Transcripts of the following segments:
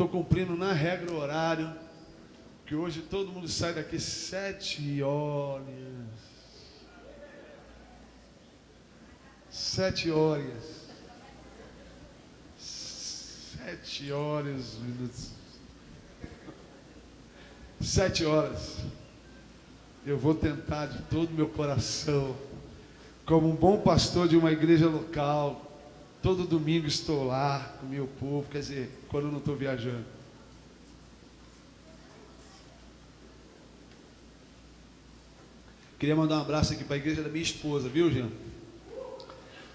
estou cumprindo na regra o horário, que hoje todo mundo sai daqui 7 horas. 7 horas. 7 horas, minutos. 7 horas. Eu vou tentar de todo o meu coração, como um bom pastor de uma igreja local, todo domingo estou lá com o meu povo, quer dizer, quando eu não estou viajando. Queria mandar um abraço aqui para a igreja da minha esposa, viu, Jean?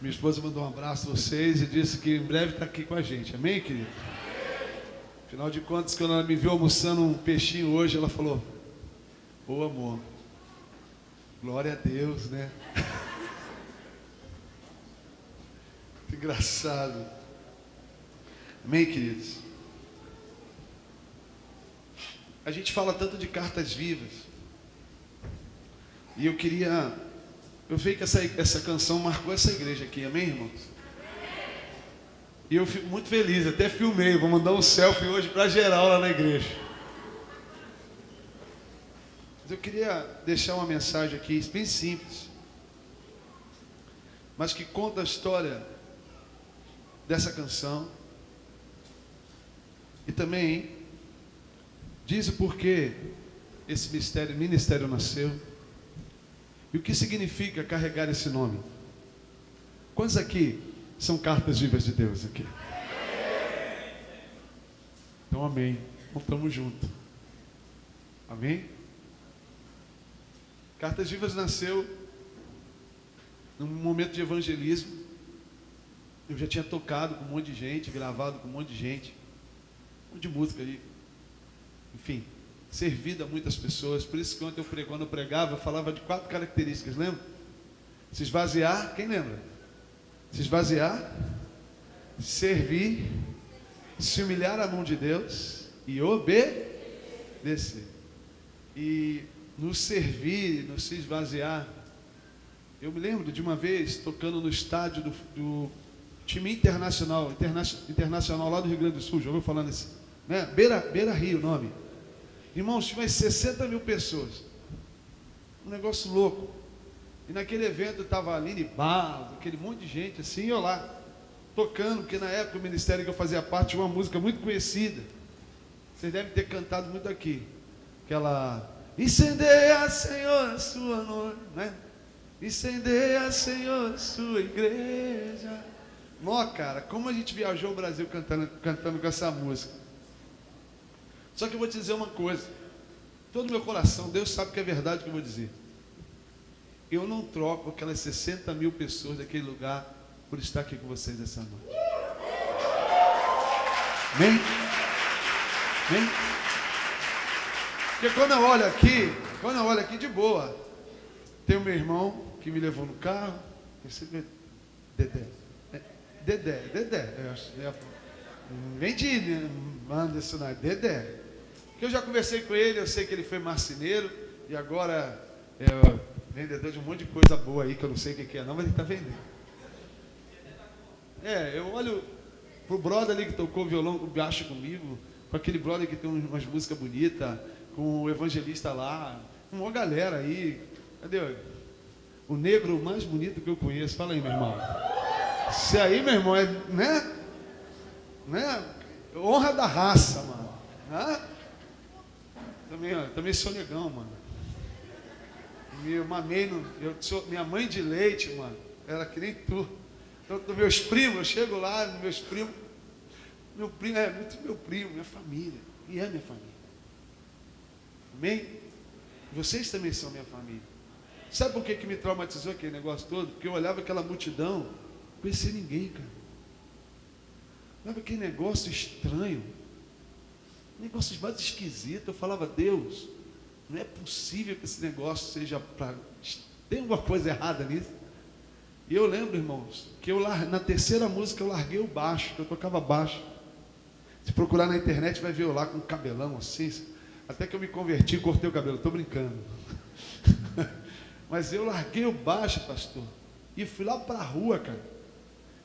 Minha esposa mandou um abraço a vocês e disse que em breve está aqui com a gente. Amém, querido? Afinal de contas, quando ela me viu almoçando um peixinho hoje, ela falou: ô amor, glória a Deus, né? Que engraçado. Amém, queridos? A gente fala tanto de cartas vivas. E eu sei que essa canção marcou essa igreja aqui, amém, irmãos? E eu fico muito feliz, até filmei, vou mandar um selfie hoje para geral lá na igreja. Mas eu queria deixar uma mensagem aqui, bem simples, mas que conta a história dessa canção e também diz o porquê esse ministério nasceu e o que significa carregar esse nome. Quantos aqui são cartas vivas de Deus aqui? Então amém, então estamos juntos. Amém? Cartas Vivas nasceu num momento de evangelismo. Eu já tinha tocado com um monte de gente, gravado com um monte de gente, um monte de música aí, enfim, servido a muitas pessoas. Por isso que ontem quando eu pregava, eu falava de 4 características, lembra? Se esvaziar, quem lembra? Se esvaziar, servir, se humilhar à mão de Deus e obedecer. E no servir, no se esvaziar, eu me lembro de uma vez tocando no estádio do time internacional lá do Rio Grande do Sul. Já ouviu falar nesse, né? Beira Rio, o nome. Irmãos, tinha umas 60 mil pessoas. Um negócio louco. E naquele evento estava a Aline Barros, aquele monte de gente assim, eu lá, tocando, porque na época o ministério que eu fazia parte tinha uma música muito conhecida. Vocês devem ter cantado muito aqui. Aquela: incendeia, Senhor, a sua noiva, né? Incendeia, Senhor, a sua igreja. Nó, cara, como a gente viajou o Brasil cantando com essa música. Só que eu vou te dizer uma coisa. Todo meu coração, Deus sabe que é verdade o que eu vou dizer. Eu não troco aquelas 60 mil pessoas daquele lugar por estar aqui com vocês essa noite. Amém? Amém? Porque quando eu olho aqui de boa, tem o meu irmão que me levou no carro, Dedé, eu acho, vem de Anderson, Dedé, que eu já conversei com ele, eu sei que ele foi marceneiro e agora é vendedor de um monte de coisa boa aí, que eu não sei o que é não, mas ele está vendendo. Eu olho pro brother ali que tocou violão com baixo comigo, com aquele brother que tem umas músicas bonitas, com o evangelista lá, com uma galera aí. Cadê o negro mais bonito que eu conheço? Fala aí, meu irmão. Isso aí, meu irmão, é, né? Honra da raça, mano. Também sou negão, mano. Eu mamei minha mãe de leite, mano. Era que nem tu. Então, dos meus primos, eu chego lá, meus primos. Meu primo é muito meu primo, minha família. E é minha família. Amém? Vocês também são minha família. Sabe por que me traumatizou aquele negócio todo? Porque eu olhava aquela multidão, não conhecia ninguém, cara. Olhava aquele negócio estranho, negócio mais esquisito. Eu falava: Deus, não é possível que esse negócio seja para... Tem alguma coisa errada nisso? E eu lembro, irmãos, que na terceira música eu larguei o baixo, que eu tocava baixo. Se procurar na internet vai ver eu lá com um cabelão assim. Até que eu me converti e cortei o cabelo, estou brincando. Mas eu larguei o baixo, pastor, e fui lá para a rua, cara.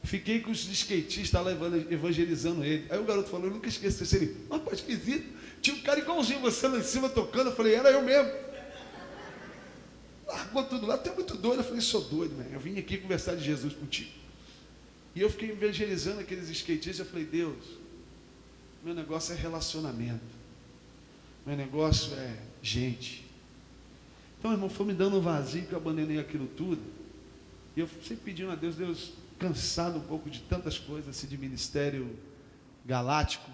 Fiquei com os skatistas lá evangelizando ele. Aí o garoto falou, eu nunca esqueci isso. Ele, rapaz, esquisito. Tinha um cara igualzinho você lá em cima tocando. Eu falei, era eu mesmo. Largou tudo lá, até muito doido. Eu falei, sou doido, man. Eu vim aqui conversar de Jesus contigo. E eu fiquei evangelizando aqueles skatistas. Eu falei, Deus, meu negócio é relacionamento. Meu negócio é gente. Então, irmão, foi me dando um vazio que eu abandonei aquilo tudo. E eu sempre pedindo a Deus, Deus, cansado um pouco de tantas coisas, assim, de ministério galáctico,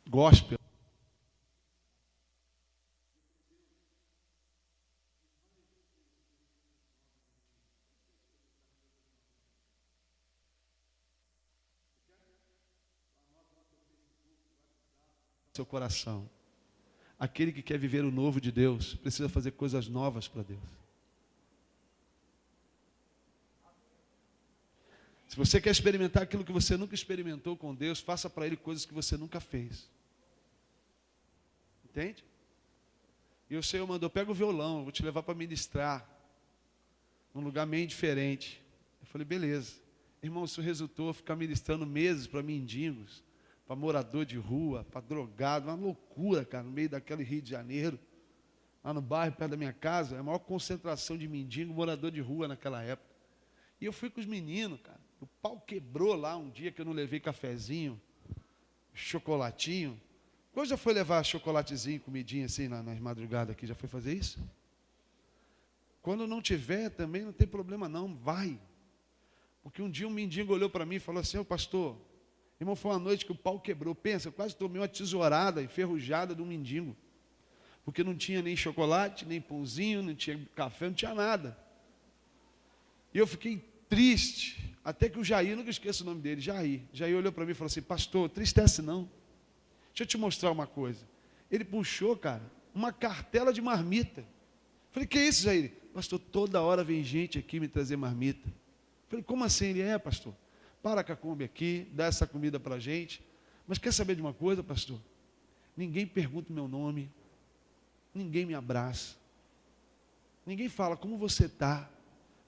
gospel. Seu coração. Aquele que quer viver o novo de Deus precisa fazer coisas novas para Deus. Se você quer experimentar aquilo que você nunca experimentou com Deus, faça para Ele coisas que você nunca fez. Entende? E o Senhor mandou, pega o violão, eu vou te levar para ministrar num lugar meio diferente. Eu falei, beleza. Irmão, isso resultou ficar ministrando meses para mendigos, para morador de rua, para drogado, uma loucura, cara, no meio daquele Rio de Janeiro, lá no bairro, perto da minha casa, a maior concentração de mendigo, morador de rua naquela época. E eu fui com os meninos, cara, o pau quebrou lá um dia que eu não levei cafezinho, chocolatinho. Quando já foi levar chocolatezinho, comidinha assim nas madrugadas aqui, já foi fazer isso? Quando não tiver também não tem problema não, vai. Porque um dia um mendigo olhou para mim e falou assim, ô pastor, irmão, foi uma noite que o pau quebrou. Pensa, eu quase tomei uma tesourada enferrujada de um mendigo. Porque não tinha nem chocolate, nem pãozinho, não tinha café, não tinha nada. E eu fiquei triste. Até que o Jair, nunca esqueço o nome dele, Jair. Jair olhou para mim e falou assim, pastor, tristece não. Deixa eu te mostrar uma coisa. Ele puxou, cara, uma cartela de marmita. Falei, que é isso, Jair? Pastor, toda hora vem gente aqui me trazer marmita. Falei, como assim? Ele é, pastor. Para com a Kombi aqui, dá essa comida para a gente. Mas quer saber de uma coisa, pastor? Ninguém pergunta o meu nome, ninguém me abraça, ninguém fala como você está.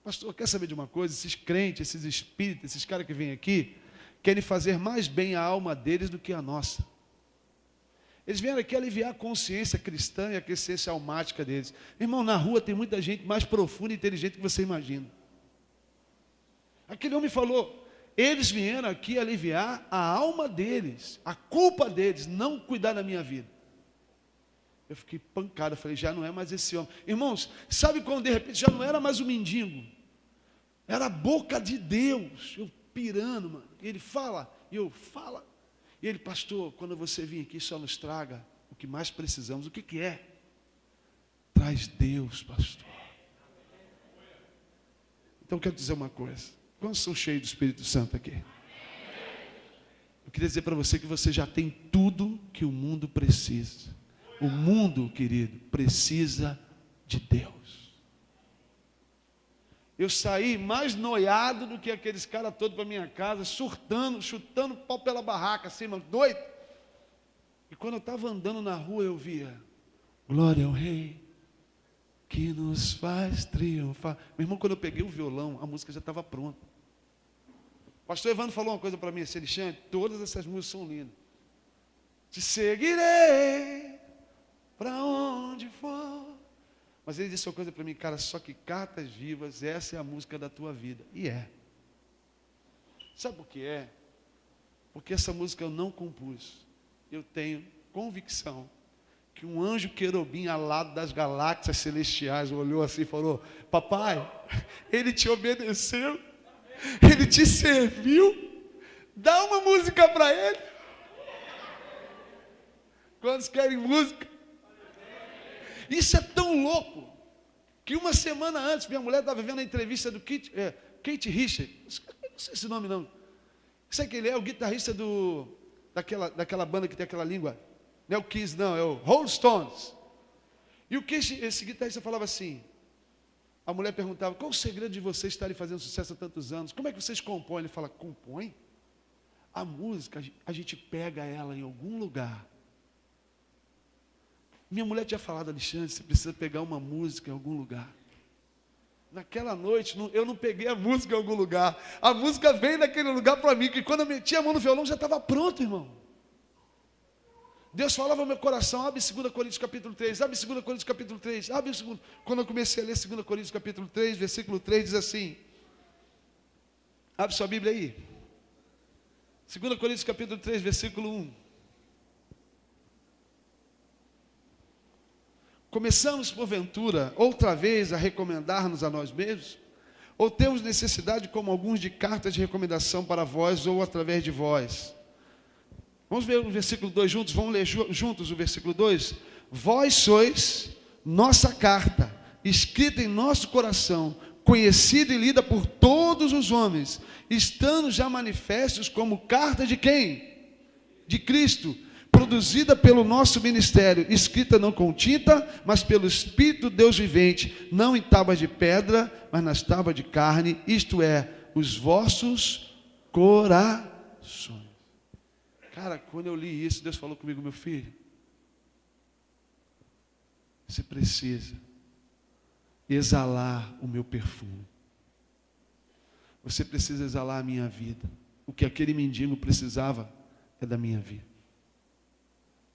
Pastor, quer saber de uma coisa? Esses crentes, esses espíritos, esses caras que vêm aqui, querem fazer mais bem a alma deles do que a nossa. Eles vieram aqui aliviar a consciência cristã e a consciência almática deles. Irmão, na rua tem muita gente mais profunda e inteligente que você imagina. Aquele homem falou, eles vieram aqui aliviar a alma deles, a culpa deles, não cuidar da minha vida. Eu fiquei pancado, falei, já não é mais esse homem. Irmãos, sabe quando de repente já não era mais o mendigo? Era a boca de Deus, eu pirando, mano. E ele fala, e eu fala. E ele, pastor, quando você vir aqui só nos traga o que mais precisamos. O que que é? Traz Deus, pastor. Então eu quero dizer uma coisa. Quantos são cheios do Espírito Santo aqui? Eu queria dizer para você que você já tem tudo que o mundo precisa. O mundo, querido, precisa de Deus. Eu saí mais noiado do que aqueles caras todos para minha casa, surtando, chutando pau pela barraca, assim, mano, doido. E quando eu estava andando na rua, eu via, glória ao Rei, que nos faz triunfar. Meu irmão, quando eu peguei o violão, a música já estava pronta. O pastor Evandro falou uma coisa para mim, assim, Alexandre, todas essas músicas são lindas. Te seguirei para onde for. Mas ele disse uma coisa para mim, cara, só que Cartas Vivas, essa é a música da tua vida. E é. Sabe por que é? Porque essa música eu não compus. Eu tenho convicção que um anjo querubim alado das galáxias celestiais olhou assim e falou, papai, ele te obedeceu, ele te serviu, dá uma música para ele. Quantos querem música? Isso é tão louco, que uma semana antes, minha mulher estava vendo a entrevista do Keith Richards, não sei esse nome não, sabe quem ele é? O guitarrista daquela banda que tem aquela língua, não é o Kiss não, é o Rolling Stones. E esse guitarrista falava assim, a mulher perguntava, qual o segredo de vocês estarem fazendo sucesso há tantos anos? Como é que vocês compõem? Ele fala, compõe? A música, a gente pega ela em algum lugar. Minha mulher tinha falado, Alexandre, você precisa pegar uma música em algum lugar. Naquela noite, eu não peguei a música em algum lugar. A música veio naquele lugar para mim, que quando eu meti a mão no violão já estava pronto, irmão. Deus falava ao meu coração, abre 2 Coríntios capítulo 3, abre 2 Coríntios capítulo 3, abre 2. Quando eu comecei a ler 2 Coríntios capítulo 3, versículo 3, diz assim, abre sua Bíblia aí. 2 Coríntios capítulo 3, versículo 1. Começamos, porventura, outra vez a recomendar-nos a nós mesmos? Ou temos necessidade, como alguns, de cartas de recomendação para vós ou através de vós? Vamos ver o versículo 2 juntos? Vamos ler juntos o versículo 2? Vós sois nossa carta, escrita em nosso coração, conhecida e lida por todos os homens, estando já manifestos como carta de quem? De Cristo, produzida pelo nosso ministério, escrita não com tinta, mas pelo Espírito Deus vivente, não em tábuas de pedra, mas nas tábuas de carne, isto é, os vossos corações. Cara, quando eu li isso, Deus falou comigo, meu filho, você precisa exalar o meu perfume. Você precisa exalar a minha vida. O que aquele mendigo precisava é da minha vida.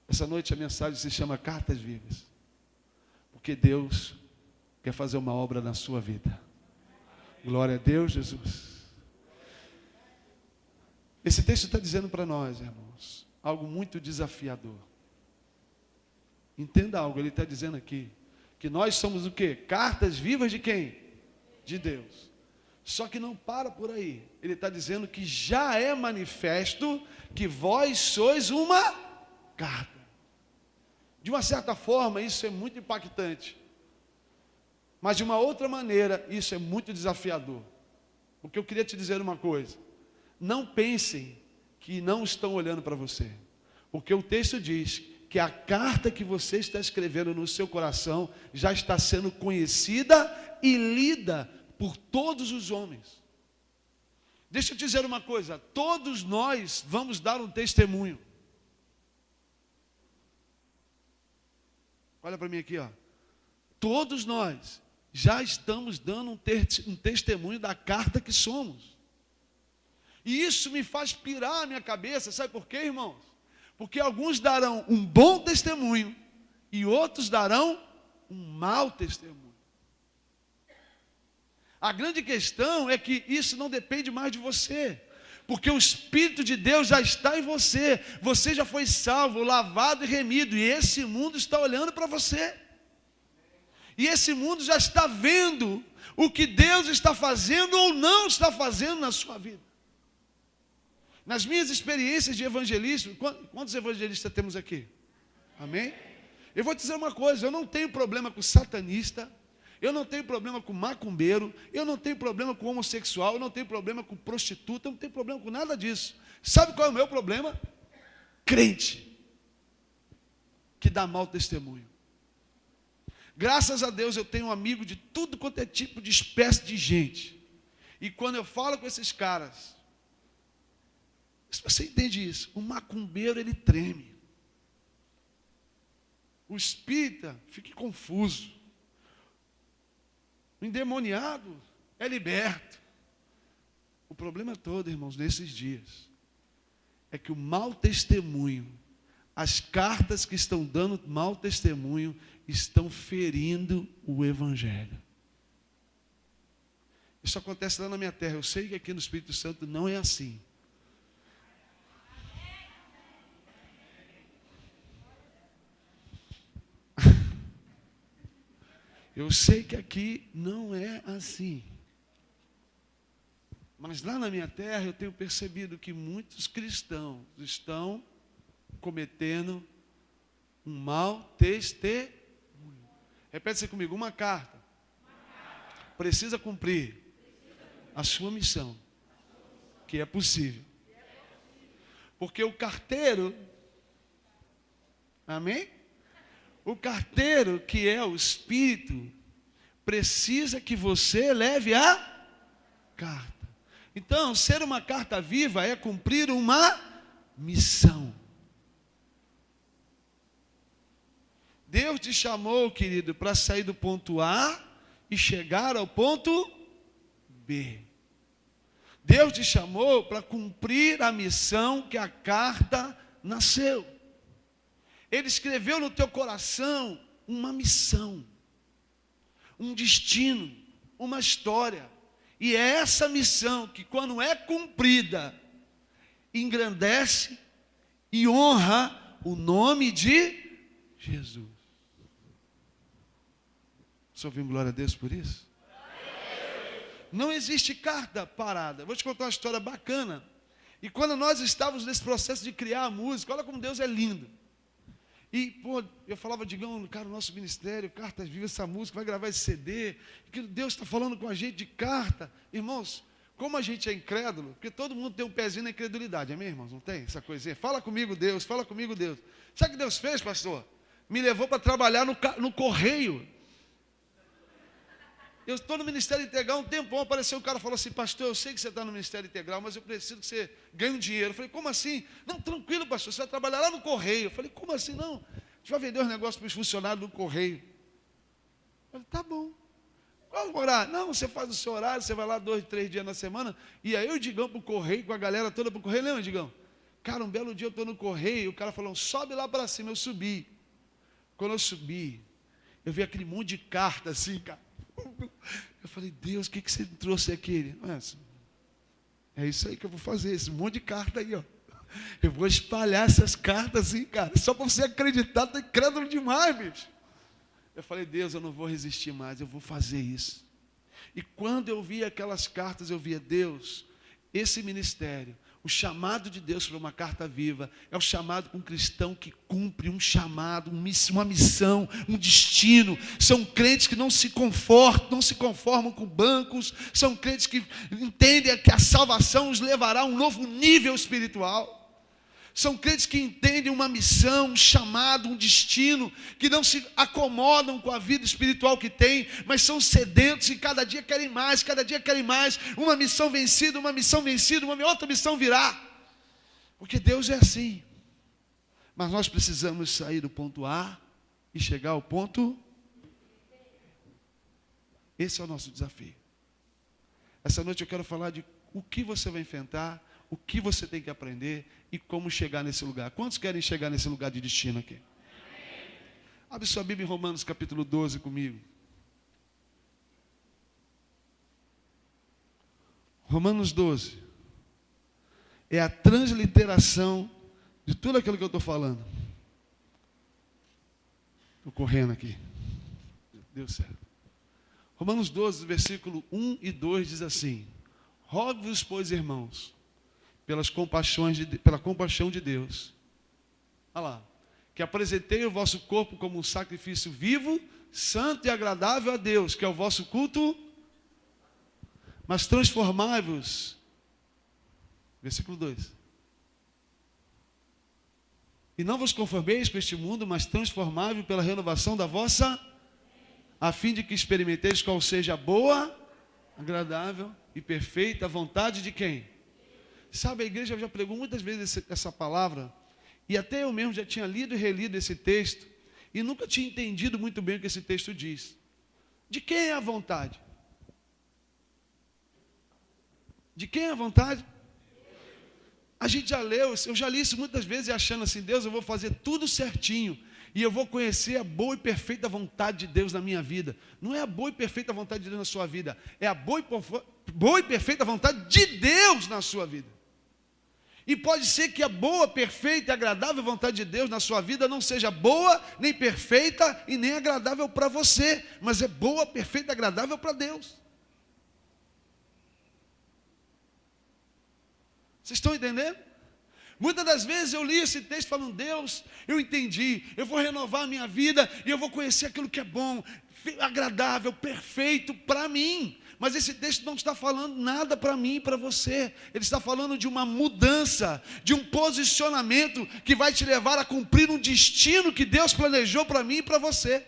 Essa noite a mensagem se chama Cartas Vivas. Porque Deus quer fazer uma obra na sua vida. Glória a Deus, Jesus. Esse texto está dizendo para nós, irmãos, algo muito desafiador. Entenda algo, ele está dizendo aqui, que nós somos o quê? Cartas vivas de quem? De Deus. Só que não para por aí. Ele está dizendo que já é manifesto que vós sois uma carta. De uma certa forma, isso é muito impactante. Mas de uma outra maneira, isso é muito desafiador. Porque eu queria te dizer uma coisa. Não pensem que não estão olhando para você. Porque o texto diz que a carta que você está escrevendo no seu coração já está sendo conhecida e lida por todos os homens. Deixa eu te dizer uma coisa. Todos nós vamos dar um testemunho. Olha para mim aqui, ó. Todos nós já estamos dando um testemunho da carta que somos. E isso me faz pirar a minha cabeça, sabe por quê, irmãos? Porque alguns darão um bom testemunho e outros darão um mau testemunho. A grande questão é que isso não depende mais de você, porque o Espírito de Deus já está em você, você já foi salvo, lavado e remido, e esse mundo está olhando para você, e esse mundo já está vendo o que Deus está fazendo ou não está fazendo na sua vida. Nas minhas experiências de evangelismo, quantos evangelistas temos aqui? Amém? Eu vou te dizer uma coisa, eu não tenho problema com satanista, eu não tenho problema com macumbeiro, eu não tenho problema com homossexual, eu não tenho problema com prostituta, eu não tenho problema com nada disso. Sabe qual é o meu problema? Crente, que dá mau testemunho. Graças a Deus eu tenho um amigo de tudo quanto é tipo de espécie de gente. E quando eu falo com esses caras, se você entende isso, o macumbeiro ele treme. O espírita fica confuso. O endemoniado é liberto. O problema todo, irmãos, nesses dias, é que o mau testemunho, as cartas que estão dando mau testemunho, estão ferindo o Evangelho. Isso acontece lá na minha terra. Eu sei que aqui no Espírito Santo não é assim. Eu sei que aqui não é assim. Mas lá na minha terra eu tenho percebido que muitos cristãos estão cometendo um mau testemunho. Repete-se comigo, uma carta precisa cumprir a sua missão, que é possível. Porque o carteiro, amém? O carteiro, que é o Espírito, precisa que você leve a carta. Então, ser uma carta viva é cumprir uma missão. Deus te chamou, querido, para sair do ponto A e chegar ao ponto B. Deus te chamou para cumprir a missão que a carta nasceu. Ele escreveu no teu coração uma missão, um destino, uma história. E é essa missão que, quando é cumprida, engrandece e honra o nome de Jesus. Você ouviu glória a Deus por isso? Não existe carta parada. Vou te contar uma história bacana. E quando nós estávamos nesse processo de criar a música, olha como Deus é lindo. E, eu falava, Digão, cara, o nosso ministério, Cartas Vivas, essa música, vai gravar esse CD, que Deus está falando com a gente de carta. Irmãos, como a gente é incrédulo, porque todo mundo tem um pezinho na incredulidade, amém, irmãos? Não tem essa coisinha? Fala comigo, Deus, fala comigo, Deus. Sabe o que Deus fez, pastor? Me levou para trabalhar no correio. Eu estou no Ministério Integral, um tempão, apareceu um cara e falou assim, pastor, eu sei que você está no Ministério Integral, mas eu preciso que você ganhe um dinheiro. Eu falei, como assim? Não, tranquilo, pastor, você vai trabalhar lá no correio. Eu falei, como assim? Não, a gente vai vender os negócios para os funcionários do correio. Eu falei, tá bom. Qual o horário? Não, você faz o seu horário, você vai lá 2, 3 dias na semana, e aí eu e o Digão para o correio, com a galera toda para o correio. Lembra, Digão? Cara, um belo dia eu estou no correio, o cara falou, sobe lá para cima. Eu subi. Quando eu subi, eu vi aquele monte de carta assim, cara. Eu falei, Deus, o que você trouxe aqui? Ele, é isso aí que eu vou fazer, esse monte de carta aí, ó. Eu vou espalhar essas cartas assim, cara, só para você acreditar, tá incrédulo demais, bicho. Eu falei, Deus, eu não vou resistir mais, eu vou fazer isso. E quando eu via aquelas cartas, eu via, Deus, esse ministério, o chamado de Deus para uma carta viva, é o chamado para um cristão que cumpre um chamado, uma missão, um destino. São crentes que não se conformam com bancos, são crentes que entendem que a salvação os levará a um novo nível espiritual. São crentes que entendem uma missão, um chamado, um destino, que não se acomodam com a vida espiritual que têm, mas são sedentos e cada dia querem mais, uma missão vencida, uma outra missão virá. Porque Deus é assim. Mas nós precisamos sair do ponto A e chegar ao ponto. Esse é o nosso desafio. Essa noite eu quero falar de o que você vai enfrentar, o que você tem que aprender e como chegar nesse lugar. Quantos querem chegar nesse lugar de destino aqui? Abre sua Bíblia em Romanos capítulo 12 comigo. Romanos 12 é a transliteração de tudo aquilo que eu estou falando. Estou correndo aqui. Deu certo. Romanos 12, versículo 1 e 2 diz assim: rogo-vos, pois, irmãos, pela compaixão de Deus, olha lá, que apresentei o vosso corpo como um sacrifício vivo, santo e agradável a Deus, que é o vosso culto, mas transformai-vos, versículo 2, e não vos conformeis com este mundo, mas transformai-vos pela renovação da vossa, a fim de que experimenteis qual seja a boa, agradável e perfeita vontade de quem? Sabe, a igreja já pregou muitas vezes essa palavra, e até eu mesmo já tinha lido e relido esse texto, e nunca tinha entendido muito bem o que esse texto diz. De quem é a vontade? De quem é a vontade? A gente já leu, eu já li isso muitas vezes, achando assim, Deus, eu vou fazer tudo certinho, e eu vou conhecer a boa e perfeita vontade de Deus na minha vida. Não é a boa e perfeita vontade de Deus na sua vida, é a boa e perfeita vontade de Deus na sua vida. E pode ser que a boa, perfeita e agradável vontade de Deus na sua vida não seja boa, nem perfeita e nem agradável para você, mas é boa, perfeita e agradável para Deus. Vocês estão entendendo? Muitas das vezes eu li esse texto falando, Deus, eu entendi, eu vou renovar a minha vida e eu vou conhecer aquilo que é bom, agradável, perfeito para mim. Mas esse texto não está falando nada para mim e para você. Ele está falando de uma mudança, de um posicionamento que vai te levar a cumprir um destino que Deus planejou para mim e para você.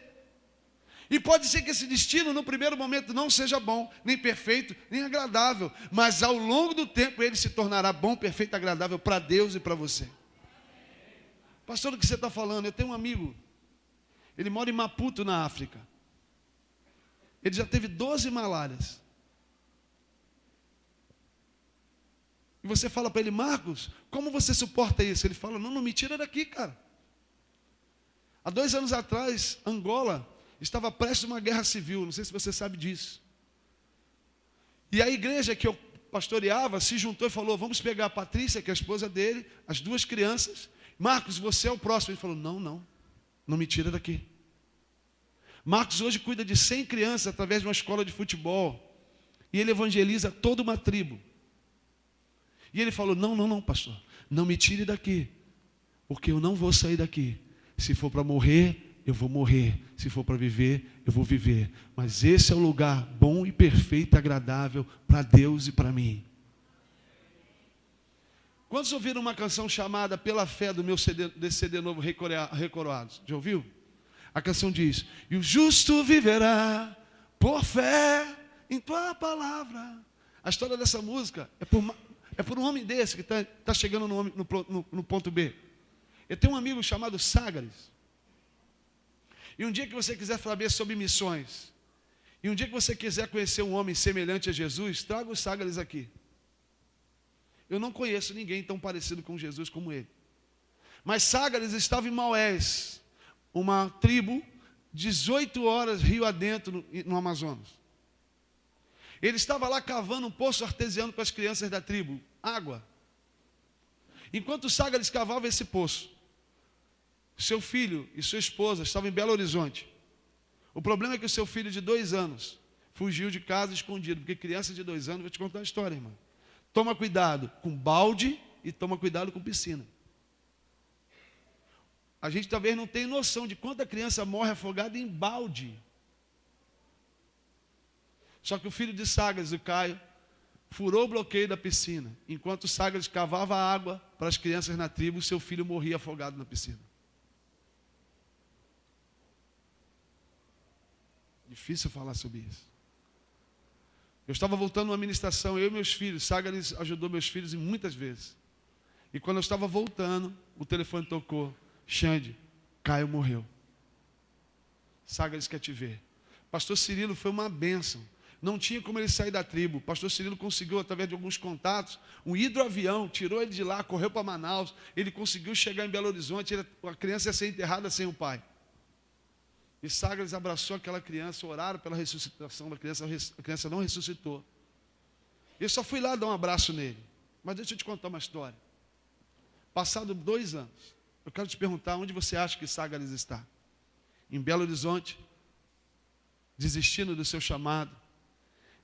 E pode ser que esse destino no primeiro momento não seja bom, nem perfeito, nem agradável, mas ao longo do tempo ele se tornará bom, perfeito e agradável para Deus e para você. Pastor, do que você está falando? Eu tenho um amigo, ele mora em Maputo, na África. Ele já teve 12 malárias. E você fala para ele: Marcos, como você suporta isso? Ele fala: não me tira daqui, cara. Há 2 anos atrás, Angola estava prestes a uma guerra civil. Não sei se você sabe disso. E a igreja que eu pastoreava se juntou e falou: vamos pegar a Patrícia, que é a esposa dele, as 2 crianças. Marcos, você é o próximo. Ele falou: não me tira daqui. Marcos hoje cuida de 100 crianças através de uma escola de futebol. E ele evangeliza toda uma tribo. E ele falou: não, pastor, não me tire daqui, porque eu não vou sair daqui. Se for para morrer, eu vou morrer. Se for para viver, eu vou viver. Mas esse é o lugar bom e perfeito e agradável para Deus e para mim. Quantos ouviram uma canção chamada Pela Fé do meu CD, desse CD novo, Recoroados? Já ouviu? A canção diz: e o justo viverá por fé em tua palavra. A história dessa música é por um homem desse que está chegando no ponto B. Eu tenho um amigo chamado Sagares. E um dia que você quiser saber sobre missões, e um dia que você quiser conhecer um homem semelhante a Jesus, traga o Sagares aqui. Eu não conheço ninguém tão parecido com Jesus como ele. Mas Sagares estava em Maués, uma tribo, 18 horas rio adentro no Amazonas. Ele estava lá cavando um poço artesiano para as crianças da tribo, água. Enquanto Sagares cavava esse poço, seu filho e sua esposa estavam em Belo Horizonte. O problema é que o seu filho de 2 anos fugiu de casa escondido, porque criança de 2 anos, vou te contar uma história, irmão. Toma cuidado com balde e toma cuidado com piscina. A gente talvez não tenha noção de quanta criança morre afogada em balde. Só que o filho de Sagares, o Caio, furou o bloqueio da piscina. Enquanto Sagares cavava água para as crianças na tribo, seu filho morria afogado na piscina. Difícil falar sobre isso. Eu estava voltando uma ministração, eu e meus filhos. Sagares ajudou meus filhos muitas vezes. E quando eu estava voltando, o telefone tocou. Xande, Caio morreu. Sagares quer te ver. Pastor Cirilo foi uma bênção. Não tinha como ele sair da tribo. Pastor Cirilo conseguiu, através de alguns contatos, um hidroavião, tirou ele de lá, correu para Manaus. Ele conseguiu chegar em Belo Horizonte. A criança ia ser enterrada sem o pai. E Sagares abraçou aquela criança, oraram pela ressuscitação da criança, a criança não ressuscitou. Eu só fui lá dar um abraço nele. Mas deixa eu te contar uma história. Passado 2 anos, eu quero te perguntar onde você acha que Sagares está? Em Belo Horizonte, desistindo do seu chamado,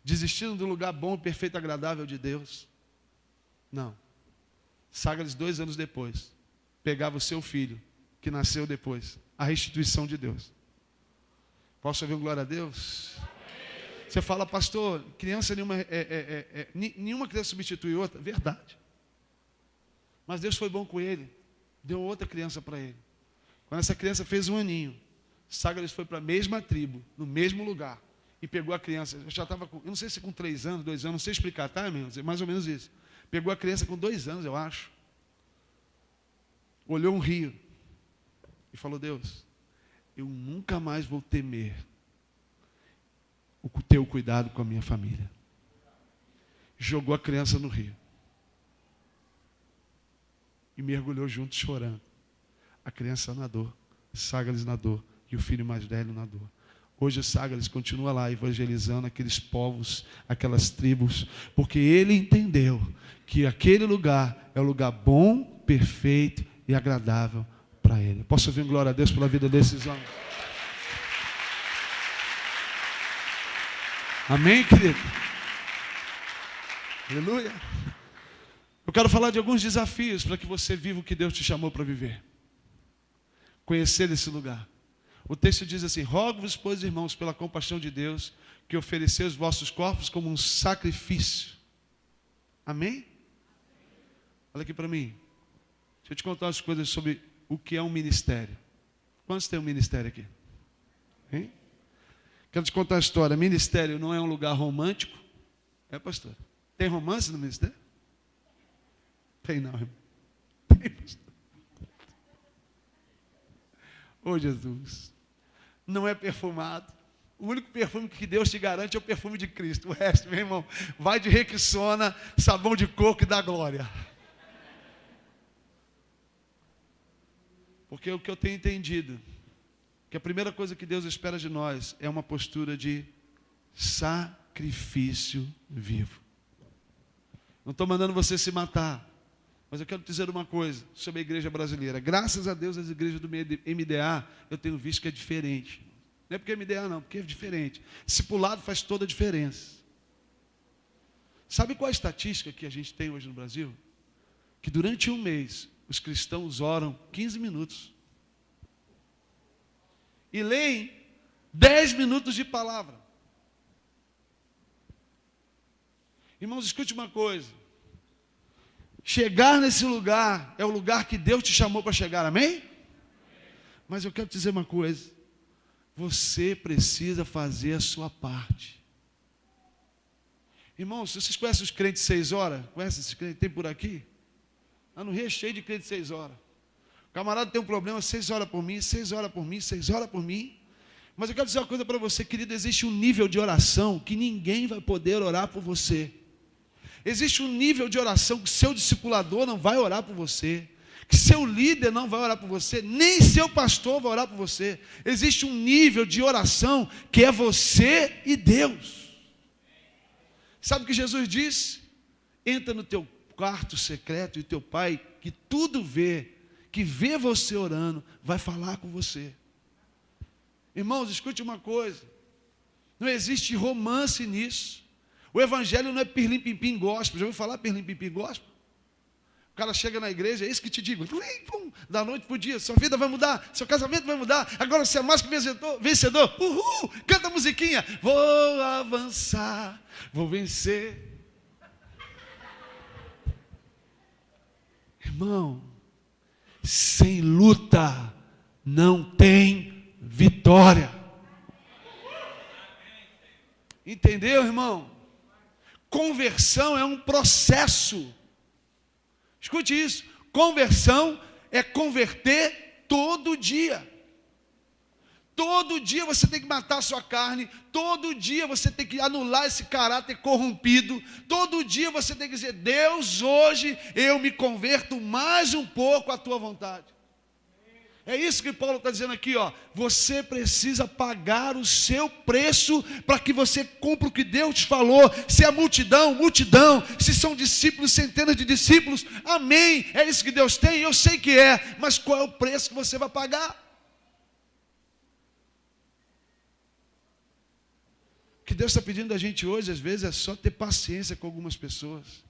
desistindo do lugar bom, perfeito e agradável de Deus? Não. Sagares, 2 anos depois, pegava o seu filho, que nasceu depois, a restituição de Deus. Posso ouvir um glória a Deus? Amém. Você fala: pastor, criança nenhuma criança substitui outra. Verdade. Mas Deus foi bom com ele. Deu outra criança para ele. Quando essa criança fez 1 aninho, Sagares foi para a mesma tribo, no mesmo lugar, e pegou a criança. Eu já estava com, eu não sei se com 3 anos, 2 anos, não sei explicar, tá, irmãos? É mais ou menos isso. Pegou a criança com 2 anos, eu acho. Olhou um rio e falou: Deus, eu nunca mais vou temer o teu cuidado com a minha família. Jogou a criança no rio. E mergulhou junto chorando. A criança nadou, Sagares nadou, e o filho mais velho nadou. Hoje Sagares continua lá evangelizando aqueles povos, aquelas tribos, porque ele entendeu que aquele lugar é o lugar bom, perfeito e agradável para ele. Posso ouvir glória a Deus pela vida desses homens? Amém, querido? Aleluia. Eu quero falar de alguns desafios para que você viva o que Deus te chamou para viver. Conhecer esse lugar. O texto diz assim: rogo-vos, pois, irmãos, pela compaixão de Deus, que ofereceis os vossos corpos como um sacrifício. Amém? Olha aqui para mim. Deixa eu te contar umas coisas sobre o que é um ministério. Quantos tem um ministério aqui? Hein? Quero te contar a história. Ministério não é um lugar romântico. É, pastor? Tem romance no ministério? Tem não, irmão. Tem, pastor. Ô, Jesus. Não é perfumado. O único perfume que Deus te garante é o perfume de Cristo. O resto, meu irmão, vai de Rexona, sabão de coco e dá glória. Porque o que eu tenho entendido, que a primeira coisa que Deus espera de nós é uma postura de sacrifício vivo. Não estou mandando você se matar, mas eu quero dizer uma coisa sobre a igreja brasileira. Graças a Deus, as igrejas do MDA, eu tenho visto que é diferente. Não é porque é MDA não, porque é diferente. Discipulado faz toda a diferença. Sabe qual a estatística que a gente tem hoje no Brasil? Que durante um mês, os cristãos oram 15 minutos. E leem 10 minutos de palavra. Irmãos, escute uma coisa. Chegar nesse lugar é o lugar que Deus te chamou para chegar, amém? Mas eu quero te dizer uma coisa. Você precisa fazer a sua parte. Irmãos, vocês conhecem os crentes 6 horas? Conhecem esses crentes? Tem por aqui? Lá no Rio é cheio de crentes 6 horas. O camarada tem um problema, 6 horas por mim, 6 horas por mim, 6 horas por mim. Mas eu quero dizer uma coisa para você, querido, existe um nível de oração que ninguém vai poder orar por você. Existe um nível de oração que seu discipulador não vai orar por você, que seu líder não vai orar por você, nem seu pastor vai orar por você. Existe um nível de oração que é você e Deus. Sabe o que Jesus disse? Entra no teu quarto secreto e teu pai, que tudo vê, que vê você orando, vai falar com você. Irmãos, escute uma coisa. Não existe romance nisso. O evangelho não é pirlim-pim-pim gospel. Já ouviu falar pirlim-pim-pim gospel? O cara chega na igreja, é isso que te digo. Da noite para o dia, sua vida vai mudar, seu casamento vai mudar. Agora você é mais que vencedor. Uhul! Canta a musiquinha. Vou avançar, vou vencer. Irmão, sem luta não tem vitória. Entendeu, irmão? Conversão é um processo. Escute isso. Conversão é converter todo dia. Todo dia você tem que matar a sua carne. Todo dia você tem que anular esse caráter corrompido. Todo dia você tem que dizer: Deus, hoje eu me converto mais um pouco à tua vontade. É isso que Paulo está dizendo aqui, ó. Você precisa pagar o seu preço para que você cumpra o que Deus te falou. Se é multidão, multidão. Se são discípulos, centenas de discípulos, amém. É isso que Deus tem, eu sei que é. Mas qual é o preço que você vai pagar? O que Deus está pedindo da gente hoje, às vezes, é só ter paciência com algumas pessoas.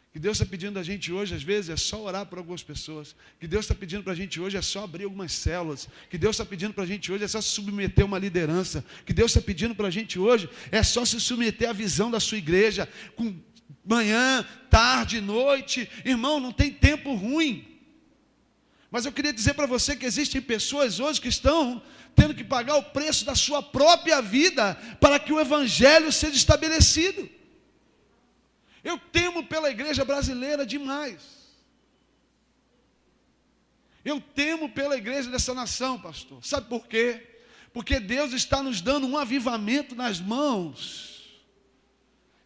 O que Deus está pedindo da gente hoje, às vezes, é só orar por algumas pessoas. O que Deus está pedindo para a gente hoje é só abrir algumas células. O que Deus está pedindo para a gente hoje é só se submeter a uma liderança. O que Deus está pedindo para a gente hoje é só se submeter à visão da sua igreja. Com manhã, tarde, noite. Irmão, não tem tempo ruim. Mas eu queria dizer para você que existem pessoas hoje que estão tendo que pagar o preço da sua própria vida para que o evangelho seja estabelecido. Eu temo pela igreja brasileira demais. Eu temo pela igreja dessa nação, pastor. Sabe por quê? Porque Deus está nos dando um avivamento nas mãos,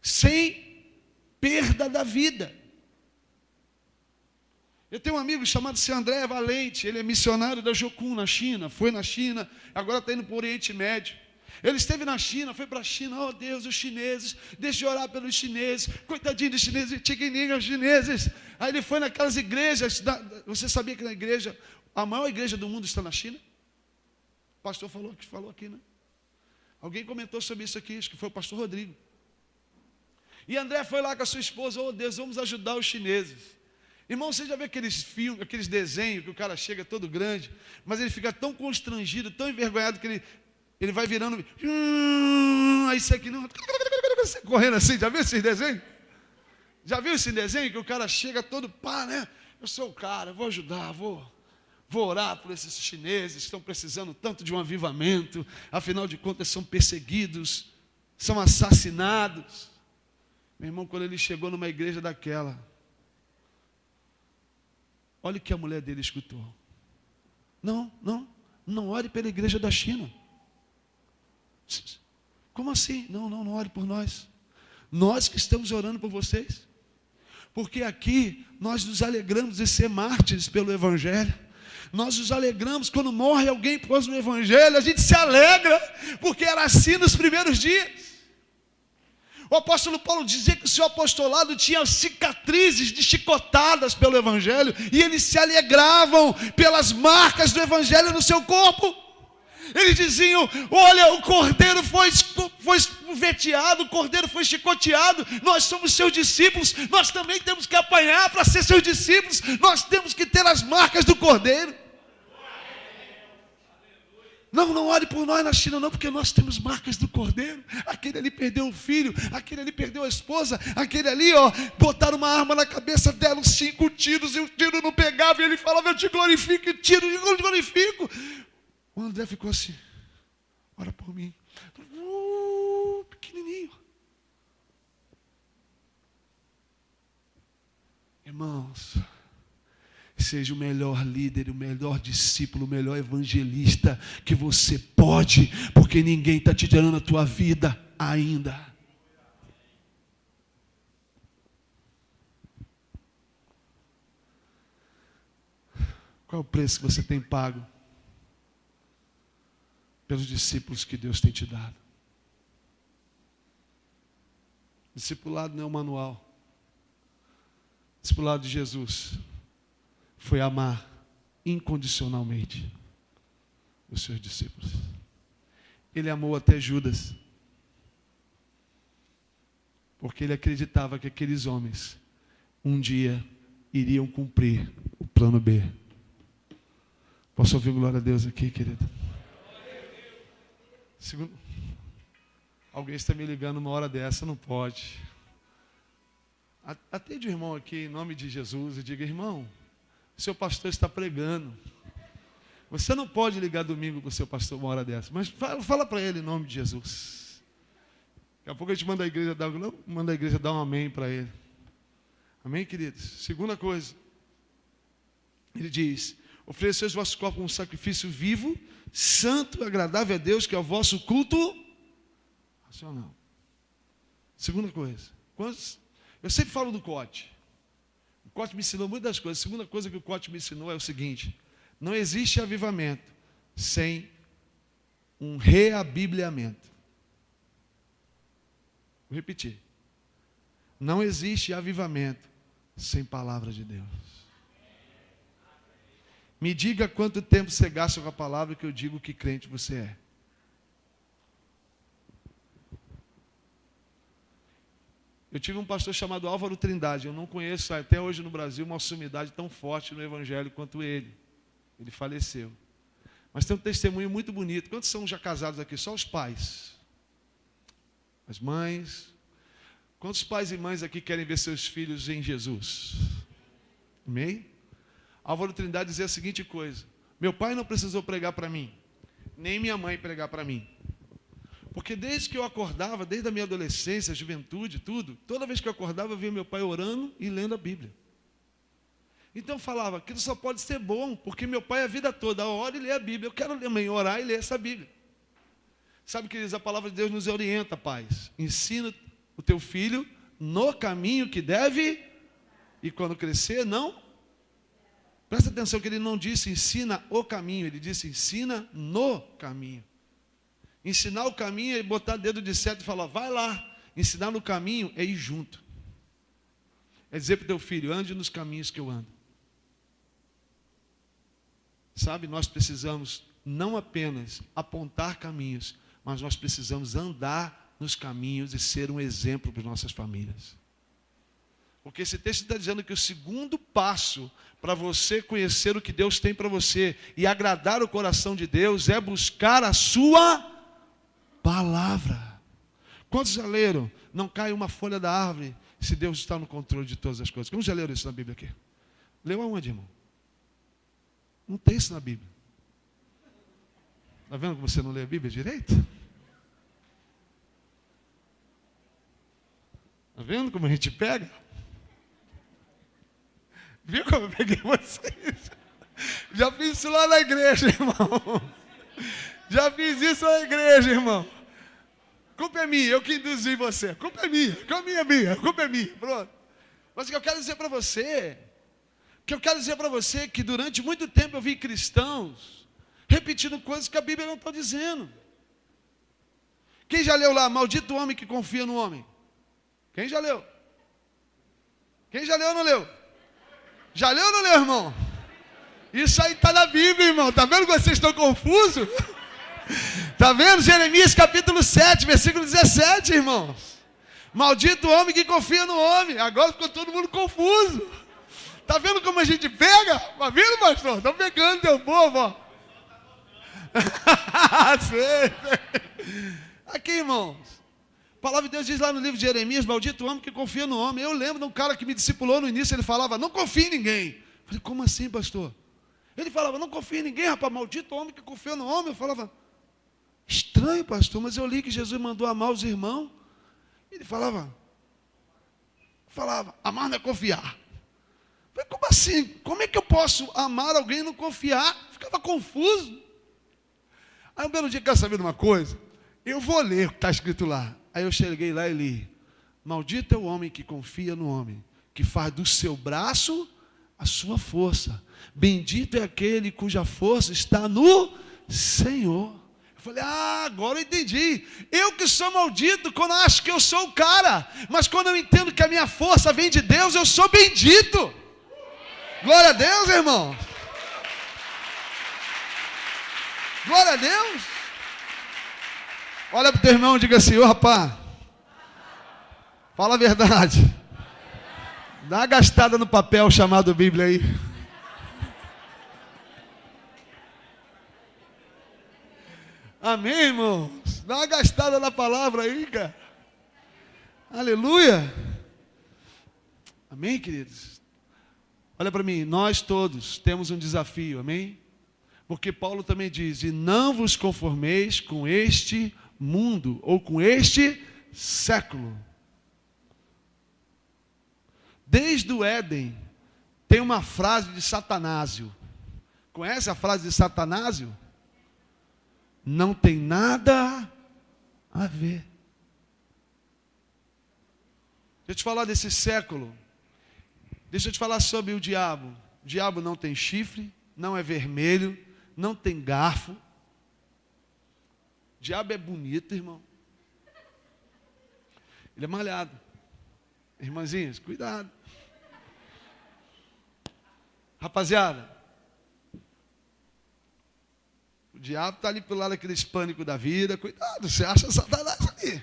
sem perda da vida. Eu tenho um amigo chamado seu André Valente. Ele é missionário da Jocum na China. Foi na China, agora está indo para o Oriente Médio. Ele esteve na China, foi para a China. Oh Deus, os chineses, deixa de orar pelos chineses. Coitadinho dos chineses, chiquininhos os chineses. Aí ele foi naquelas igrejas. Você sabia que na igreja, a maior igreja do mundo está na China? O pastor falou aqui, né? Alguém comentou sobre isso aqui, acho que foi o pastor Rodrigo. E André foi lá com a sua esposa. Oh Deus, vamos ajudar os chineses. Irmão, você já vê aqueles filmes, aqueles desenhos que o cara chega todo grande, mas ele fica tão constrangido, tão envergonhado que ele vai virando, aí isso aqui não, correndo assim. Já viu esse desenho? Já viu esse desenho que o cara chega todo pá, né? Eu sou o cara, vou ajudar, vou orar por esses chineses que estão precisando tanto de um avivamento. Afinal de contas são perseguidos, são assassinados. Meu irmão, quando ele chegou numa igreja daquela, olha o que a mulher dele escutou. Não ore pela igreja da China. Como assim? Não ore por nós. Nós que estamos orando por vocês. Porque aqui nós nos alegramos de ser mártires pelo Evangelho. Nós nos alegramos quando morre alguém por causa do Evangelho. A gente se alegra, porque era assim nos primeiros dias. O apóstolo Paulo dizia que o seu apostolado tinha cicatrizes de chicotadas pelo Evangelho, e eles se alegravam pelas marcas do Evangelho no seu corpo. Eles diziam: olha, o cordeiro foi veteado, o cordeiro foi chicoteado, nós somos seus discípulos, nós também temos que apanhar para ser seus discípulos, nós temos que ter as marcas do cordeiro. Não ore por nós na China não, porque nós temos marcas do cordeiro. Aquele ali perdeu o filho, aquele ali perdeu a esposa, aquele ali, botaram uma arma na cabeça, deram 5 tiros e o tiro não pegava, e ele falava: eu te glorifico, e tiro, eu te glorifico. O André ficou assim: ora por mim. Pequenininho. Irmãos, seja o melhor líder, o melhor discípulo, o melhor evangelista que você pode, porque ninguém está te tirando a tua vida ainda. Qual é o preço que você tem pago pelos discípulos que Deus tem te dado? Discipulado não é um manual. Discipulado de Jesus foi amar incondicionalmente os seus discípulos. Ele amou até Judas, porque ele acreditava que aqueles homens um dia iriam cumprir o plano B. Posso ouvir glória a Deus aqui, querido? Segundo, alguém está me ligando uma hora dessa, não pode. Atende o irmão aqui em nome de Jesus e diga: irmão, seu pastor está pregando. Você não pode ligar domingo para o seu pastor uma hora dessa, mas fala para ele em nome de Jesus. Daqui a pouco a gente manda a igreja dar um amém para ele. Amém, queridos? Segunda coisa, ele diz: oferecei os vossos corpos como um sacrifício vivo, santo e agradável a Deus, que é o vosso culto racional. Segunda coisa, eu sempre falo do COT. O COT me ensinou muitas coisas. A segunda coisa que o COT me ensinou é o seguinte: não existe avivamento sem um reabibliamento. Vou repetir. Não existe avivamento sem palavra de Deus. Me diga quanto tempo você gasta com a palavra, que eu digo que crente você é. Eu tive um pastor chamado Álvaro Trindade. Eu não conheço até hoje no Brasil uma sumidade tão forte no Evangelho quanto ele. Ele faleceu. Mas tem um testemunho muito bonito. Quantos são já casados aqui? Só os pais. As mães. Quantos pais e mães aqui querem ver seus filhos em Jesus? Amém? Álvaro Trindade dizia a seguinte coisa: meu pai não precisou pregar para mim, nem minha mãe pregar para mim. Porque desde que eu acordava, desde a minha adolescência, juventude, tudo, toda vez que eu acordava, eu via meu pai orando e lendo a Bíblia. Então eu falava: aquilo só pode ser bom, porque meu pai a vida toda ora e lê a Bíblia. Eu quero também orar e ler essa Bíblia. Sabe, queridos, a palavra de Deus nos orienta, pais. Ensina o teu filho no caminho que deve, e quando crescer, não. Presta atenção que ele não disse ensina o caminho, ele disse ensina no caminho. Ensinar o caminho é botar dedo de seta e falar: vai lá. Ensinar no caminho é ir junto. É dizer para o teu filho: ande nos caminhos que eu ando. Sabe, nós precisamos não apenas apontar caminhos, mas nós precisamos andar nos caminhos e ser um exemplo para nossas famílias. Porque esse texto está dizendo que o segundo passo para você conhecer o que Deus tem para você e agradar o coração de Deus é buscar a sua palavra. Quantos já leram? Não cai uma folha da árvore se Deus está no controle de todas as coisas. Quantos já leram isso na Bíblia aqui? Leu aonde, irmão? Não tem isso na Bíblia. Está vendo como você não lê a Bíblia direito? Está vendo como a gente pega? Viu como eu peguei vocês? Já fiz isso lá na igreja, irmão. Já fiz isso na igreja, irmão. culpa é minha, eu que induzi você. A culpa é minha, a culpa é minha. Pronto. Mas o que eu quero dizer para você, que durante muito tempo eu vi cristãos repetindo coisas que a Bíblia não está dizendo. Quem já leu lá, maldito o homem que confia no homem? Quem já leu? Quem já leu ou não leu? Já leu ou não leu, irmão? Isso aí está na Bíblia, irmão. Está vendo que vocês estão confusos? Está vendo? Jeremias capítulo 7, versículo 17, irmãos. Maldito o homem que confia no homem. Agora ficou todo mundo confuso. Está vendo como a gente pega? Está vendo, pastor? Estão pegando teu povo, ó. Aqui, irmãos. A palavra de Deus diz lá no livro de Jeremias, maldito o homem que confia no homem. Eu lembro de um cara que me discipulou no início, ele falava, não confia em ninguém. Eu falei, como assim, pastor? Ele falava, não confia em ninguém, rapaz, maldito o homem que confia no homem. Eu falava, estranho, pastor, mas eu li que Jesus mandou amar os irmãos. Ele falava, amar não é confiar. Eu falei, como assim? Como é que eu posso amar alguém e não confiar? Ficava confuso. Aí um belo dia, quer saber de uma coisa? Eu vou ler o que está escrito lá. Aí eu cheguei lá e li, maldito é o homem que confia no homem, que faz do seu braço a sua força. Bendito é aquele cuja força está no Senhor. Eu falei, agora eu entendi. Eu que sou maldito quando acho que eu sou o cara. Mas quando eu entendo que a minha força vem de Deus, eu sou bendito. Glória a Deus, irmão. Glória a Deus. Olha para o teu irmão e diga assim, ô rapaz, fala a verdade. Dá uma gastada no papel chamado Bíblia aí. Amém, irmãos? Dá uma gastada na palavra aí, cara. Aleluia. Amém, queridos? Olha para mim, nós todos temos um desafio, amém? Porque Paulo também diz, e não vos conformeis com este mundo, ou com este século. Desde o Éden, tem uma frase de Satanásio. Conhece a frase de Satanásio? Não tem nada a ver. Deixa eu te falar desse século. Deixa eu te falar sobre o diabo. O diabo não tem chifre, não é vermelho, não tem garfo. O diabo é bonito, irmão. Ele é malhado. Irmãzinhas, cuidado. Rapaziada, o diabo está ali pelo lado daquele pânico da vida. Cuidado, você acha Satanás ali.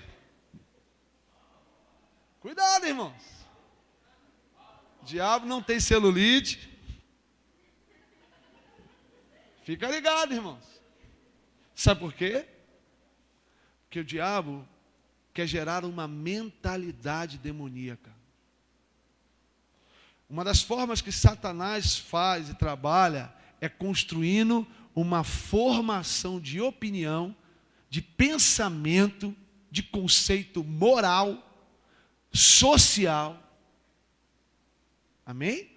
Cuidado, irmãos. O diabo não tem celulite. Fica ligado, irmãos. Sabe por quê? Porque o diabo quer gerar uma mentalidade demoníaca. Uma das formas que Satanás faz e trabalha é construindo uma formação de opinião, de pensamento, de conceito moral, social, amém?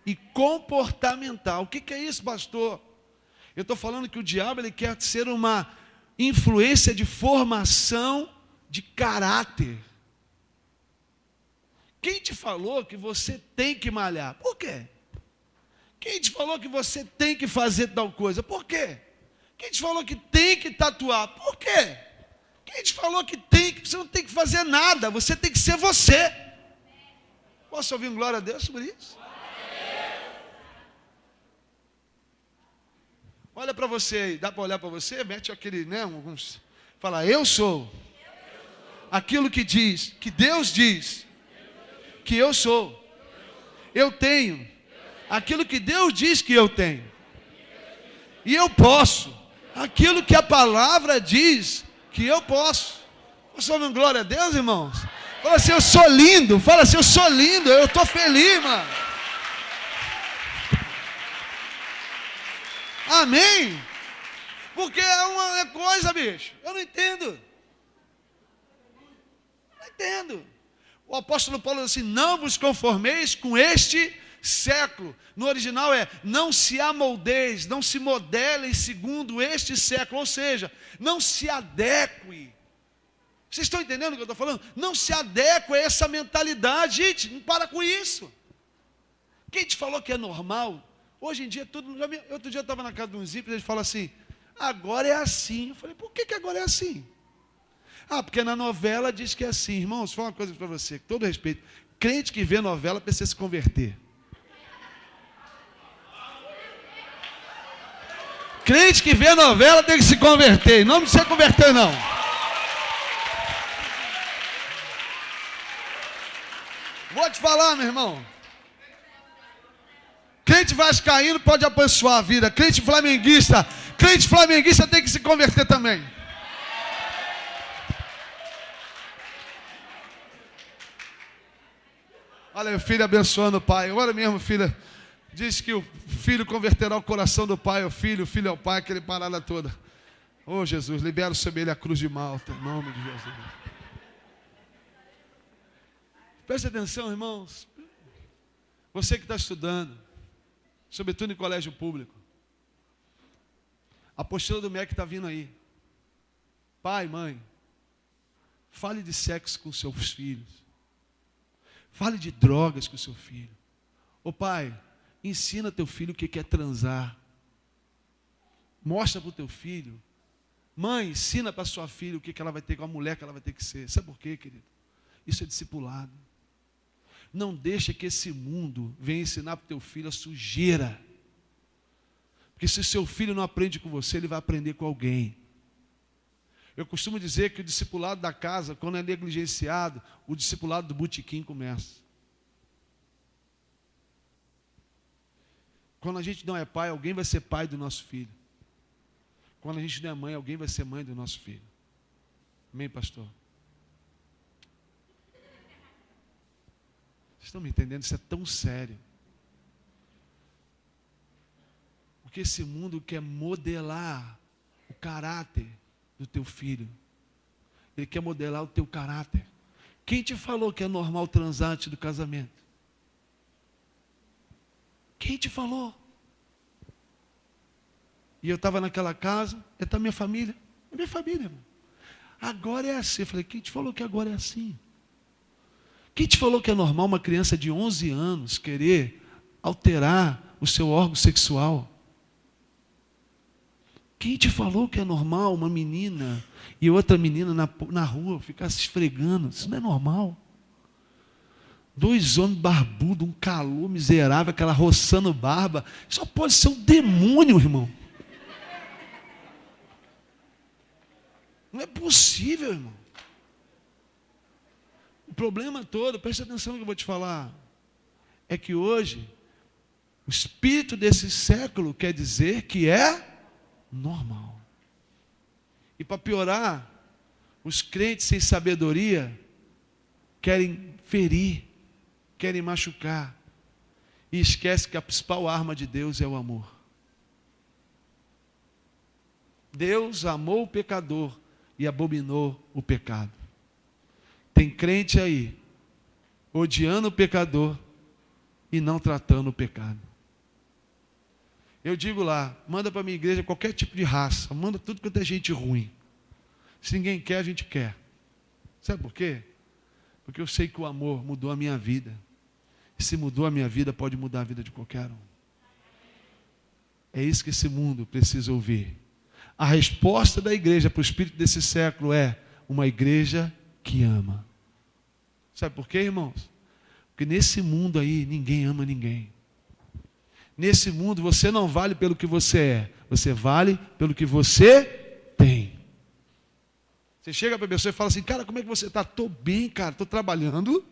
E comportamental. O que é isso, pastor? Eu estou falando que o diabo ele quer ser uma influência de formação de caráter. Quem te falou que você tem que malhar? Por quê? Quem te falou que você tem que fazer tal coisa? Por quê? Quem te falou que tem que tatuar? Por quê? Quem te falou que você não tem que fazer nada, você tem que ser você? Posso ouvir um glória a Deus sobre isso? Olha para você aí, dá para olhar para você? Mete aquele, né? Fala, eu sou aquilo que diz, que Deus diz que eu sou. Eu tenho aquilo que Deus diz que eu tenho. E eu posso aquilo que a palavra diz que eu posso. Posso ouvir um glória a Deus, irmãos? Fala assim, eu sou lindo. Fala assim, eu sou lindo, eu estou feliz, mano. Amém? Porque é uma coisa, bicho. Eu não entendo. Não entendo. O apóstolo Paulo diz assim, não vos conformeis com este século. No original é, não se amoldeis, não se modelem segundo este século. Ou seja, não se adeque Vocês estão entendendo o que eu estou falando? Não se adequa a essa mentalidade, gente, não para com isso. Quem te falou que é normal? Hoje em dia, outro dia eu estava na casa de uns ímpios, ele fala assim, agora é assim. Eu falei, por que agora é assim? Ah, porque na novela diz que é assim. Irmãos, vou falar uma coisa para você, com todo respeito. Crente que vê novela precisa se converter. Crente que vê novela tem que se converter. Não precisa converter, não. Vou te falar, meu irmão. Crente vascaíno pode abençoar a vida. Crente flamenguista tem que se converter também. Olha, o filho abençoando o pai. Agora mesmo, filha, diz que o filho converterá o coração do pai ao filho, o filho ao pai, aquele parada toda. Oh, Jesus, libera sobre ele a cruz de Malta, em nome de Jesus. Preste atenção, irmãos. Você que está estudando, sobretudo em colégio público, a postura do MEC está vindo aí. Pai, mãe, fale de sexo com seus filhos. Fale de drogas com seu filho. Ô pai, ensina teu filho o que é transar. Mostra para o teu filho. Mãe, ensina para sua filha o que ela vai ter, com a mulher que ela vai ter que ser. Sabe por quê, querido? Isso é discipulado. Não deixa que esse mundo venha ensinar para o teu filho a sujeira. Porque se seu filho não aprende com você, ele vai aprender com alguém. Eu costumo dizer que o discipulado da casa, quando é negligenciado, o discipulado do botequim começa. Quando a gente não é pai, alguém vai ser pai do nosso filho. Quando a gente não é mãe, alguém vai ser mãe do nosso filho. Amém, pastor? Vocês estão me entendendo? Isso é tão sério. Porque esse mundo quer modelar o caráter do teu filho. Ele quer modelar o teu caráter. Quem te falou que é normal transar antes do casamento? Quem te falou? E eu estava naquela casa, está minha família. É minha família, irmão. Agora é assim. Eu falei, quem te falou que agora é assim? Quem te falou que é normal uma criança de 11 anos querer alterar o seu órgão sexual? Quem te falou que é normal uma menina e outra menina na rua ficar se esfregando? Isso não é normal. 2 homens barbudos, um calor miserável, aquela roçando barba. Só pode ser um demônio, irmão. Não é possível, irmão. O problema todo, preste atenção no que eu vou te falar, é que hoje, o espírito desse século quer dizer que é normal. E para piorar, os crentes sem sabedoria querem ferir, querem machucar, e esquece que a principal arma de Deus é o amor. Deus amou o pecador e abominou o pecado. Tem crente aí, odiando o pecador e não tratando o pecado. Eu digo lá, manda para a minha igreja qualquer tipo de raça, manda tudo quanto é gente ruim. Se ninguém quer, a gente quer. Sabe por quê? Porque eu sei que o amor mudou a minha vida. E se mudou a minha vida, pode mudar a vida de qualquer um. É isso que esse mundo precisa ouvir. A resposta da igreja para o espírito desse século é uma igreja que ama. Sabe por quê, irmãos? Porque nesse mundo aí, ninguém ama ninguém. Nesse mundo, você não vale pelo que você é. Você vale pelo que você tem. Você chega para a pessoa e fala assim, cara, como é que você está? Estou bem, cara, estou trabalhando.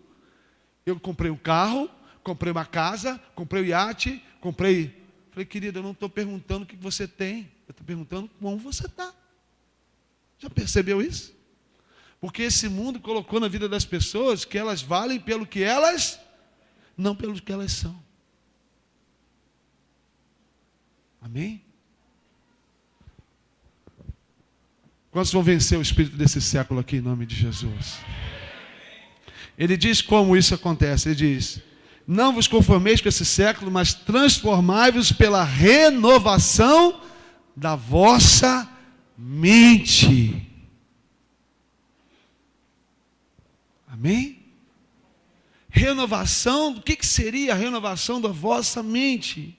Eu comprei um carro, comprei uma casa, comprei um iate, comprei... Falei, querida, eu não estou perguntando o que você tem. Eu estou perguntando como você está. Já percebeu isso? Porque esse mundo colocou na vida das pessoas que elas valem pelo que elas, não pelo que elas são. Amém? Quantos vão vencer o espírito desse século aqui em nome de Jesus? Ele diz como isso acontece. Ele diz, não vos conformeis com esse século, mas transformai-vos pela renovação da vossa mente. Amém? Renovação, o que seria a renovação da vossa mente?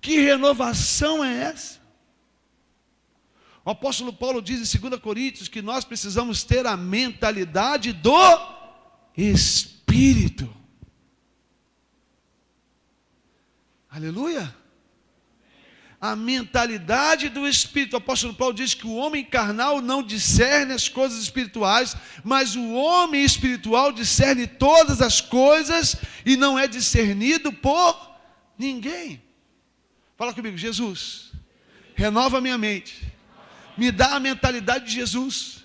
Que renovação é essa? O apóstolo Paulo diz em 2 Coríntios que nós precisamos ter a mentalidade do Espírito. Aleluia! A mentalidade do Espírito. O apóstolo Paulo diz que o homem carnal não discerne as coisas espirituais, mas o homem espiritual discerne todas as coisas e não é discernido por ninguém. Fala comigo: Jesus, renova a minha mente, me dá a mentalidade de Jesus,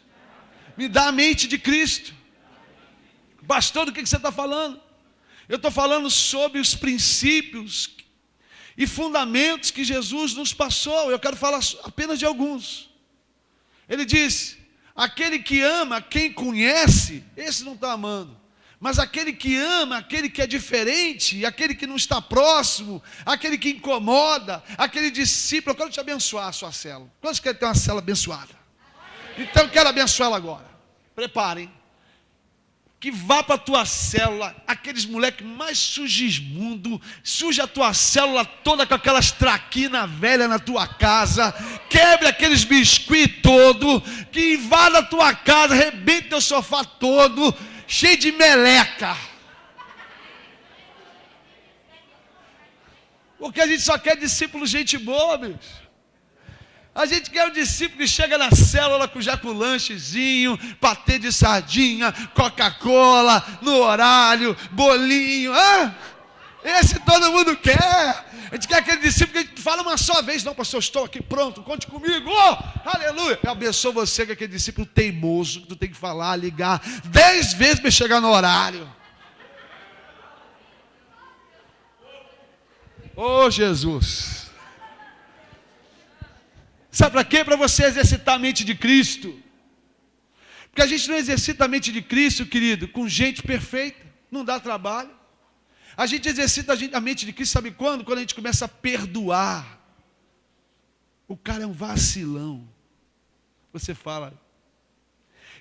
me dá a mente de Cristo. Pastor, do que você está falando? Eu estou falando sobre os princípios e fundamentos que Jesus nos passou. Eu quero falar apenas de alguns. Ele diz: aquele que ama quem conhece, esse não está amando. Mas aquele que ama, aquele que é diferente, aquele que não está próximo, aquele que incomoda, aquele discípulo. Eu quero te abençoar a sua célula. Quantos querem ter uma célula abençoada? Então eu quero abençoar ela agora. Preparem. Que vá para a tua célula, aqueles moleques mais sujismundo, suja a tua célula toda com aquelas traquinas velhas na tua casa, quebre aqueles biscuits todo, que invada a tua casa, arrebente teu sofá todo, cheio de meleca. Porque a gente só quer discípulo gente boa, bicho. A gente quer um discípulo que chega na célula já com lanchezinho, patê de sardinha, Coca-Cola, no horário, bolinho. Esse todo mundo quer. A gente quer aquele discípulo que a gente fala uma só vez. Não, pastor, eu estou aqui pronto, conte comigo. Aleluia. Eu abençoo você com aquele discípulo teimoso, que tu tem que falar, ligar 10 vezes para chegar no horário. Jesus. Sabe para quê? Para você exercitar a mente de Cristo. Porque a gente não exercita a mente de Cristo, querido, com gente perfeita. Não dá trabalho. A gente exercita a mente de Cristo, sabe quando? Quando a gente começa a perdoar. O cara é um vacilão. Você fala: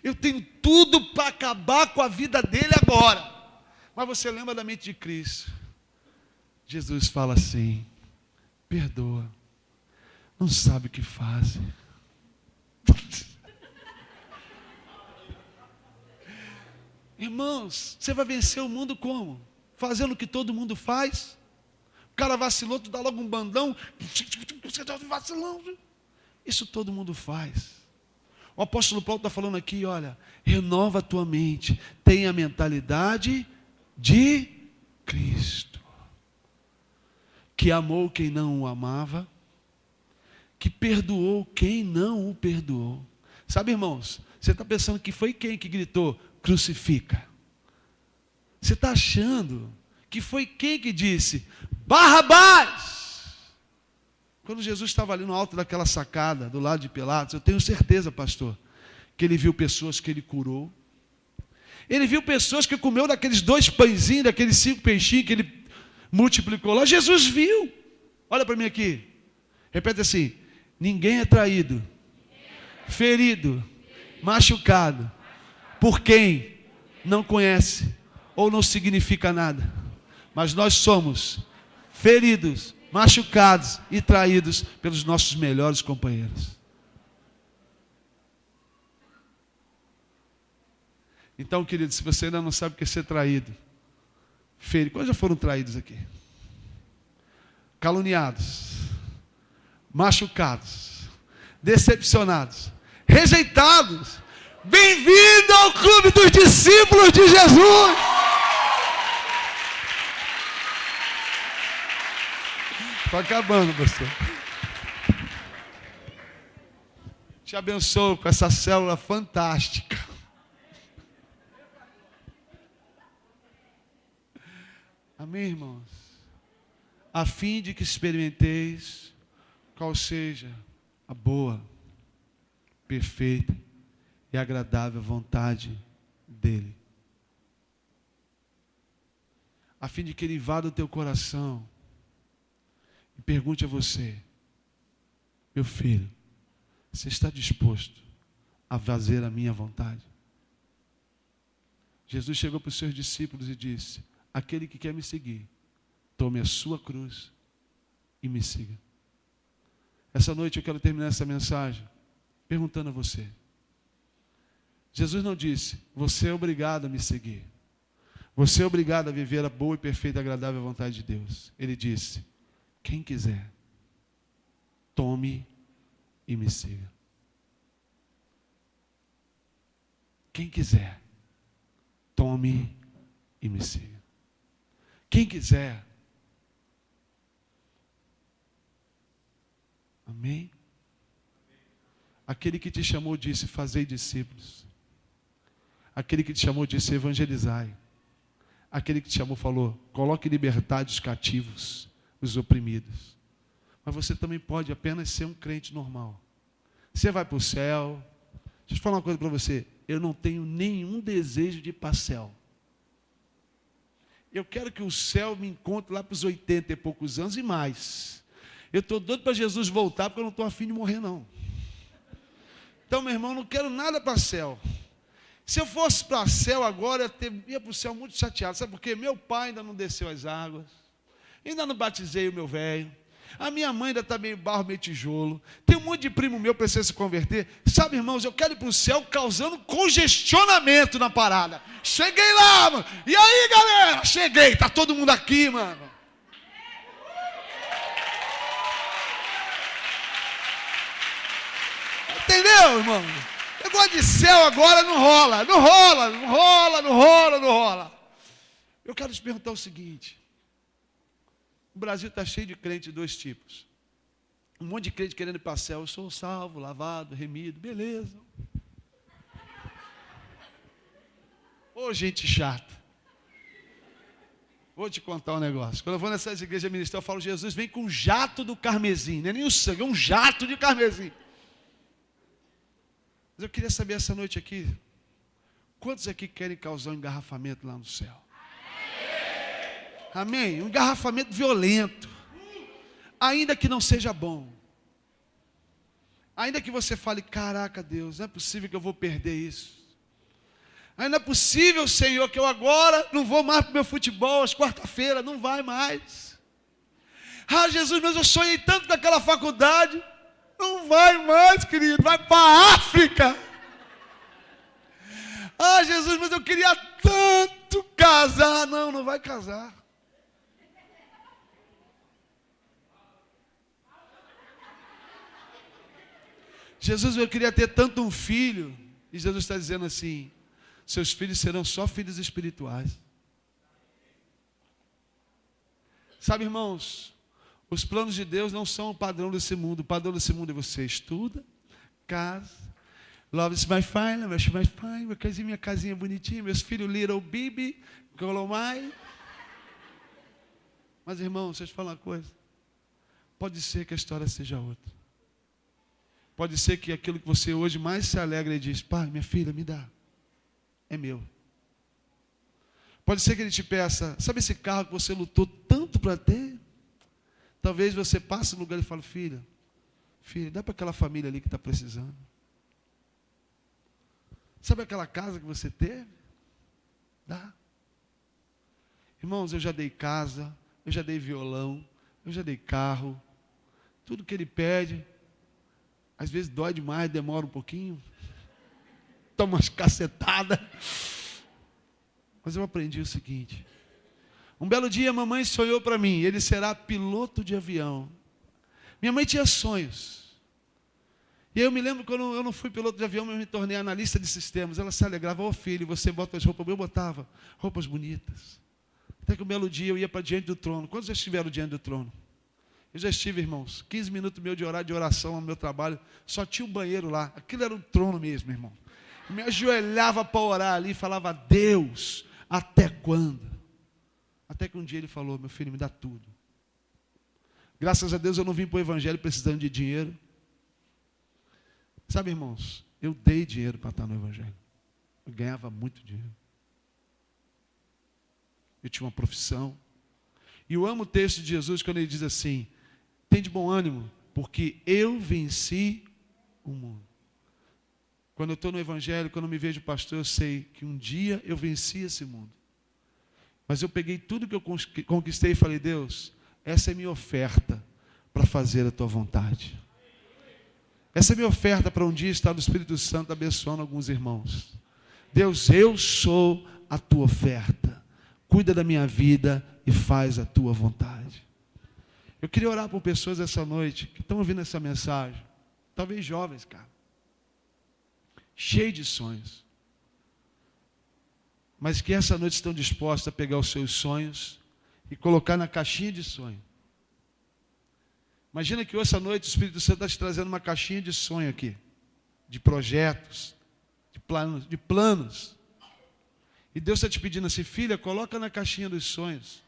eu tenho tudo para acabar com a vida dele agora. Mas você lembra da mente de Cristo. Jesus fala assim: perdoa. Não sabe o que fazem. Irmãos, você vai vencer o mundo como? Fazendo o que todo mundo faz? O cara vacilou, tu dá logo um bandão. Você está vacilão. Isso todo mundo faz. O apóstolo Paulo está falando aqui, olha, renova a tua mente. Tenha a mentalidade de Cristo. Que amou quem não o amava, que perdoou quem não o perdoou. Sabe, irmãos, você está pensando que foi quem que gritou, crucifica? Você está achando que foi quem que disse, Barrabás? Quando Jesus estava ali no alto daquela sacada, do lado de Pilatos, eu tenho certeza, pastor, que ele viu pessoas que ele curou. Ele viu pessoas que comeu daqueles 2 pãezinhos, daqueles 5 peixinhos que ele multiplicou lá. Jesus viu. Olha para mim aqui. Repete assim: ninguém é traído, ferido, machucado por quem não conhece ou não significa nada. Mas nós somos feridos, machucados e traídos pelos nossos melhores companheiros. Então, querido, se você ainda não sabe o que é ser traído, ferido, quantos já foram traídos aqui? Caluniados, machucados, decepcionados, rejeitados. Bem-vindo ao clube dos discípulos de Jesus. Está acabando, pastor. Te abençoo com essa célula fantástica. Amém, irmãos? A fim de que experimenteis qual seja a boa, perfeita e agradável vontade dele. A fim de que ele invada o teu coração e pergunte a você: meu filho, você está disposto a fazer a minha vontade? Jesus chegou para os seus discípulos e disse: aquele que quer me seguir, tome a sua cruz e me siga. Essa noite eu quero terminar essa mensagem perguntando a você. Jesus não disse: você é obrigado a me seguir. Você é obrigado a viver a boa e perfeita e agradável vontade de Deus. Ele disse: quem quiser, tome e me siga. Quem quiser, tome e me siga. Quem quiser. Amém? Aquele que te chamou disse: fazei discípulos. Aquele que te chamou disse: evangelizai. Aquele que te chamou falou: coloque em liberdade os cativos, os oprimidos. Mas você também pode apenas ser um crente normal. Você vai para o céu. Deixa eu falar uma coisa para você. Eu não tenho nenhum desejo de ir para o céu. Eu quero que o céu me encontre lá para os 80 e poucos anos e mais. Eu estou doido para Jesus voltar, porque eu não estou afim de morrer, não. Então, meu irmão, não quero nada para o céu. Se eu fosse para o céu agora, eu ia para o céu muito chateado. Sabe por quê? Meu pai ainda não desceu as águas. Ainda não batizei o meu velho. A minha mãe ainda está meio barro, meio tijolo. Tem um monte de primo meu que precisa se converter. Sabe, irmãos, eu quero ir para o céu causando congestionamento na parada. Cheguei lá, mano. E aí, galera? Cheguei. Está todo mundo aqui, mano. Entendeu, irmão? Negócio de céu agora não rola. Não rola, não rola, não rola, não rola. Eu quero te perguntar o seguinte. O Brasil está cheio de crentes de dois tipos. Um monte de crente querendo ir para o céu. Eu sou salvo, lavado, remido. Beleza. Ô, gente chata. Vou te contar um negócio. Quando eu vou nessas igrejas ministrar, eu falo: Jesus vem com um jato do carmesim. Não é nem o sangue, é um jato de carmesim. Mas eu queria saber essa noite aqui, quantos aqui querem causar um engarrafamento lá no céu? Amém? Um engarrafamento violento. Ainda que não seja bom. Ainda que você fale: caraca, Deus, não é possível que eu vou perder isso. Ainda não é possível, Senhor, que eu agora não vou mais para o meu futebol às quarta-feiras. Não vai mais. Ah, Jesus, mas eu sonhei tanto com aquela faculdade. Não vai mais, querido, vai para a África. Ah, Jesus, mas eu queria tanto casar. Não, não vai casar. Jesus, eu queria ter tanto um filho. E Jesus está dizendo assim: seus filhos serão só filhos espirituais. Sabe, irmãos, os planos de Deus não são o padrão desse mundo. O padrão desse mundo é você estuda, casa, loves my fine, minha casinha bonitinha, meus filhos little Bibi, Golomai. Mas, irmãos, deixa eu te falar uma coisa. Pode ser que a história seja outra. Pode ser que aquilo que você hoje mais se alegra e diz: pai, minha filha, me dá. É meu. Pode ser que ele te peça: sabe esse carro que você lutou tanto para ter? Talvez você passe no lugar e fale: filha, dá para aquela família ali que está precisando. Sabe aquela casa que você teve? Dá. Irmãos, eu já dei casa, eu já dei violão, eu já dei carro. Tudo que ele pede, às vezes dói demais, demora um pouquinho. Toma umas cacetadas. Mas eu aprendi o seguinte. Um belo dia a mamãe sonhou para mim: ele será piloto de avião. Minha mãe tinha sonhos. E eu me lembro quando eu não fui piloto de avião, eu me tornei analista de sistemas. Ela se alegrava: ô filho, você bota as roupas. Eu botava roupas bonitas. Até que um belo dia eu ia para diante do trono. Quantos já estiveram diante do trono? Eu já estive, irmãos. 15 minutos meu de oração no meu trabalho. Só tinha um banheiro lá. Aquilo era um trono mesmo, irmão. Eu me ajoelhava para orar ali e falava: Deus, até quando? Até que um dia ele falou: meu filho, me dá tudo. Graças a Deus eu não vim para o evangelho precisando de dinheiro. Sabe, irmãos, eu dei dinheiro para estar no evangelho. Eu ganhava muito dinheiro. Eu tinha uma profissão. E eu amo o texto de Jesus quando ele diz assim: tem de bom ânimo, porque eu venci o mundo. Quando eu estou no Evangelho, quando eu me vejo pastor, eu sei que um dia eu venci esse mundo. Mas eu peguei tudo que eu conquistei e falei, Deus, essa é minha oferta para fazer a tua vontade. Essa é minha oferta para um dia estar no Espírito Santo abençoando alguns irmãos. Deus, eu sou a tua oferta. Cuida da minha vida e faz a tua vontade. Eu queria orar por pessoas essa noite que estão ouvindo essa mensagem. Talvez jovens, cara. Cheios de sonhos. Mas que essa noite estão dispostos a pegar os seus sonhos e colocar na caixinha de sonho. Imagina que hoje à noite o Espírito Santo está te trazendo uma caixinha de sonho aqui. De projetos, de planos. E Deus está te pedindo assim, filha, coloca na caixinha dos sonhos.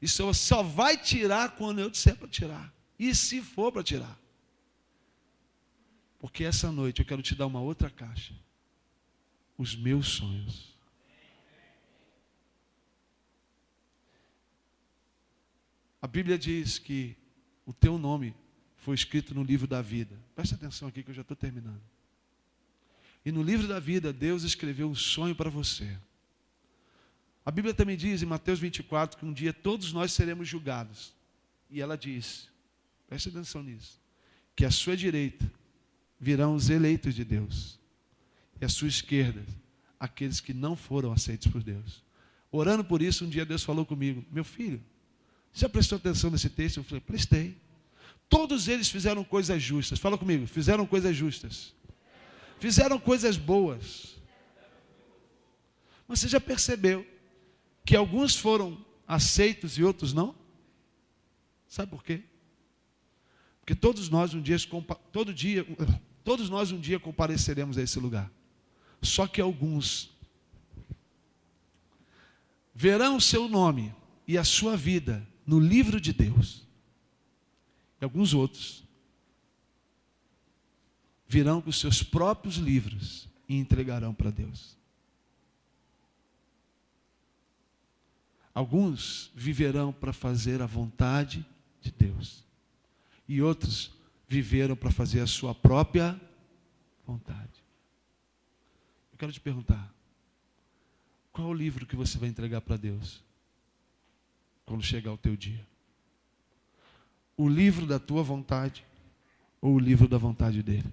E só vai tirar quando eu disser para tirar. E se for para tirar. Porque essa noite eu quero te dar uma outra caixa. Os meus sonhos. A Bíblia diz que o teu nome foi escrito no livro da vida. Presta atenção aqui que eu já estou terminando. E no livro da vida, Deus escreveu um sonho para você. A Bíblia também diz em Mateus 24 que um dia todos nós seremos julgados. E ela diz, presta atenção nisso, que à sua direita virão os eleitos de Deus. E à sua esquerda, aqueles que não foram aceitos por Deus. Orando por isso, um dia Deus falou comigo, meu filho, já prestou atenção nesse texto? Eu falei, prestei. Todos eles fizeram coisas justas. Fala comigo, fizeram coisas justas. Fizeram coisas boas. Mas você já percebeu que alguns foram aceitos e outros não? Sabe por quê? Porque todos nós um dia compareceremos a esse lugar. Só que alguns verão o seu nome e a sua vida no livro de Deus. E alguns outros virão com os seus próprios livros e entregarão para Deus. Alguns viverão para fazer a vontade de Deus. E outros viveram para fazer a sua própria vontade. Eu quero te perguntar, qual é o livro que você vai entregar para Deus quando chegar o teu dia? O livro da tua vontade ou o livro da vontade dele?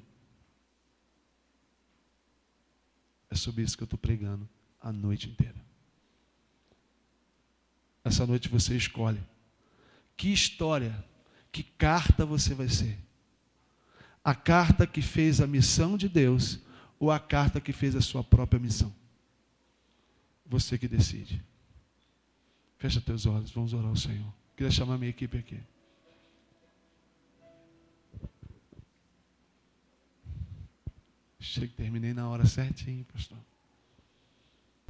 É sobre isso que eu estou pregando a noite inteira. Essa noite você escolhe que história, que carta você vai ser. A carta que fez a missão de Deus ou a carta que fez a sua própria missão? Você que decide. Fecha teus olhos, vamos orar ao Senhor. Queria chamar a minha equipe aqui. Terminei na hora certinho, pastor.